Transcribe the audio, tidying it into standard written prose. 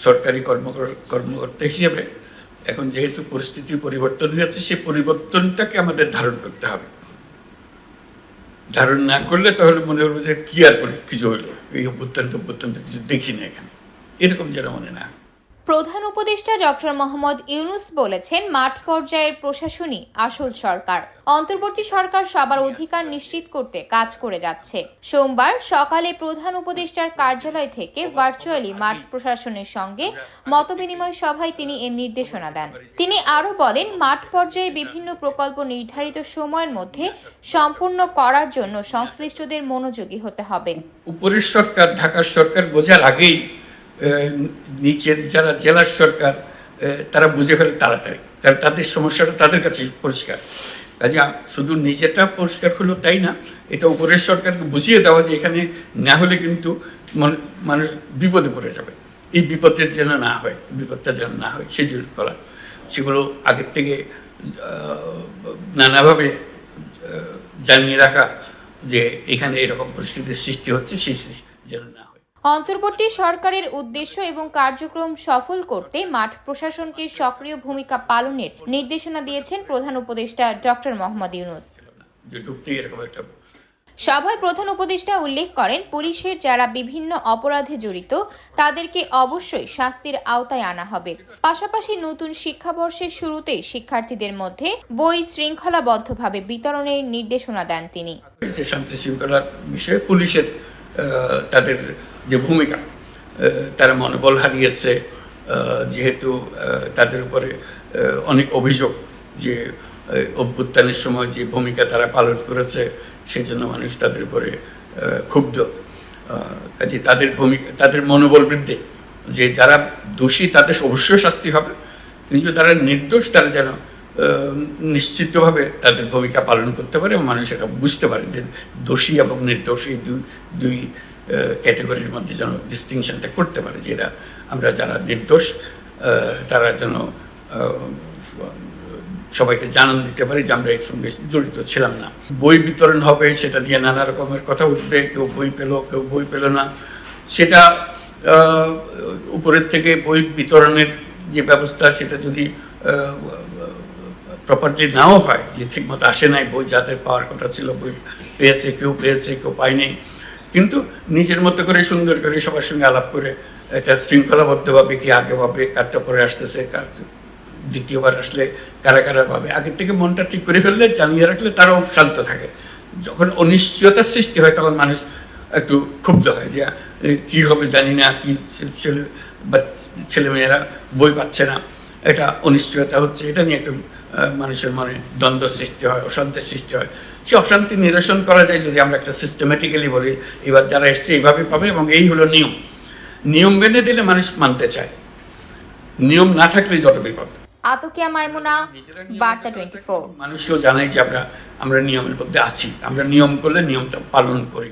সরকারি কর্মকর্তা হিসেবে এখন যেহেতু পরিস্থিতি পরিবর্তন হয়েছে, সেই পরিবর্তনটাকে আমাদের ধারণ করতে হবে। ধারণ না করলে তাহলে মনে হবে যে কি আর কিছু হইলো, এই অভ্যুত্থান কিছু দেখি না এখানে, এরকম যেন মনে না। প্রধান উপদেষ্টা ডক্টর মোহাম্মদ ইউনূস বলেছেন, মাঠ পর্যায়ের প্রশাসনই আসল সরকার। অন্তর্বর্তী সরকার সবার অধিকার নিশ্চিত করতে কাজ করে যাচ্ছে। সোমবার সকালে প্রধান উপদেষ্টার কার্যালয় থেকে ভার্চুয়ালি মাঠ প্রশাসনের সঙ্গে মতবিনিময় সভায় তিনি এর নির্দেশনা দেন। তিনি আরও বলেন, মাঠ পর্যায়ে বিভিন্ন প্রকল্প নির্ধারিত সময়ের মধ্যে সম্পূর্ণ করার জন্য সংশ্লিষ্টদের মনোযোগী হতে হবে। উপরের সরকার, ঢাকার সরকার বোঝার আগেই নিচের যারা জেলার সরকার তারা বুঝে ফেলে তাড়াতাড়ি, কারণ তাদের সমস্যাটা তাদের কাছে পরিষ্কার। কাজে শুধু নিজেটা পরিষ্কার হলো তাই না, এটা উপরের সরকারকে বুঝিয়ে দেওয়া যে এখানে না হলে কিন্তু মানুষ বিপদে পড়ে যাবে, এই বিপদের যেন না হয়, বিপদটা যেন না হয় সেগুলো করা, সেগুলো আগের থেকে নানাভাবে জানিয়ে রাখা যে এখানে এরকম পরিস্থিতির সৃষ্টি হচ্ছে, সেই যেন না হয়। অন্তর্বর্তী সরকারের উদ্দেশ্য এবং কার্যক্রম সফল করতে মাঠ প্রশাসনকে সক্রিয় ভূমিকা পালনের নির্দেশনা দিয়েছেন প্রধান উপদেষ্টা ডক্টর মোহাম্মদ ইউনূস। সভায় প্রধান উপদেষ্টা উল্লেখ করেন, পুলিশের যারা বিভিন্ন অপরাধে জড়িত তাদেরকে অবশ্যই শাস্তির আওতায় আনা হবে। পাশাপাশি নতুন শিক্ষাবর্ষের শুরুতেই শিক্ষার্থীদের মধ্যে বই শৃঙ্খলাবদ্ধভাবে বিতরণের নির্দেশনা দেন তিনি। শান্তি শৃঙ্খলার বিষয়ে পুলিশের তাদের যে ভূমিকা, তারা মনোবল হারিয়েছে, যেহেতু তাদের উপরে অনেক অভিযোগ যে অভ্যুত্থানের সময় যে ভূমিকা তারা পালন করেছে সেই জন্য মানুষ তাদের উপরে ক্ষুব্ধ। কাজে তাদের ভূমিকা, তাদের মনোবল বৃদ্ধি, যে যারা দোষী তাদের অবশ্যই শাস্তি হবে, কিন্তু তারা নির্দোষ তারা যেন নিশ্চিতভাবে তাদের ভূমিকা পালন করতে পারে এবং মানুষ এটা বুঝতে পারে যে দোষী এবং নির্দোষ এই দুই ক্যাটাগরির মধ্যে যেন ডিস্টিংশনটা করতে পারে, যেটা আমরা যারা নির্দোষ তারা যেন সবাইকে জানান দিতে পারি যে আমরা এর সঙ্গে জড়িত ছিলাম না। বই বিতরণ হবে, সেটা নিয়ে নানা রকমের কথা উঠবে, কেউ বই পেল কেউ বই পেল না, সেটা উপরের থেকে বই বিতরণের যে ব্যবস্থা সেটা যদি প্রপারলি নাও হয়, যে ঠিকমতো আসে নাই, বই যাদের পাওয়ার কথা ছিল বই পেয়েছে, কেউ পায়নি, কিন্তু নিজের মতো করে সুন্দর করে সবার সঙ্গে আলাপ করে এটা শৃঙ্খলাবদ্ধভাবে কি আগে ভাবে কারটা পরে আসতেছে, কার দ্বিতীয়বার আসলে কারা কারা ভাবে, আগের থেকে মনটা ঠিক করে ফেললে, জানিয়ে রাখলে তারাও শান্ত থাকে। যখন অনিশ্চয়তার সৃষ্টি হয় তখন মানুষ একটু ক্ষুব্ধ হয় যে কি হবে জানি না, কি ছেলেমেয়েরা বই পাচ্ছে না, এটা অনিশ্চয়তা হচ্ছে, এটা নিয়ে একটু মানুষের মনে দ্বন্দ্ব সৃষ্টি হয়, অশান্তির সৃষ্টি হয়। সে অশান্তি নিরসন করা যায় যদি আমরা একটা সিস্টেমেটিক্যালি বলি, এবার যারা এসছে এইভাবে পাবে এবং এই হলো নিয়ম। নিয়ম মেনে দিলে মানুষ মানতে চায়, নিয়ম না থাকলে যত বিপদ। আতকিয়া মাইমুনা, বার্তা 24। মানুষকেও জানাই যে আমরা নিয়মের মধ্যে আছি, আমরা নিয়ম করলে নিয়মটা পালন করি।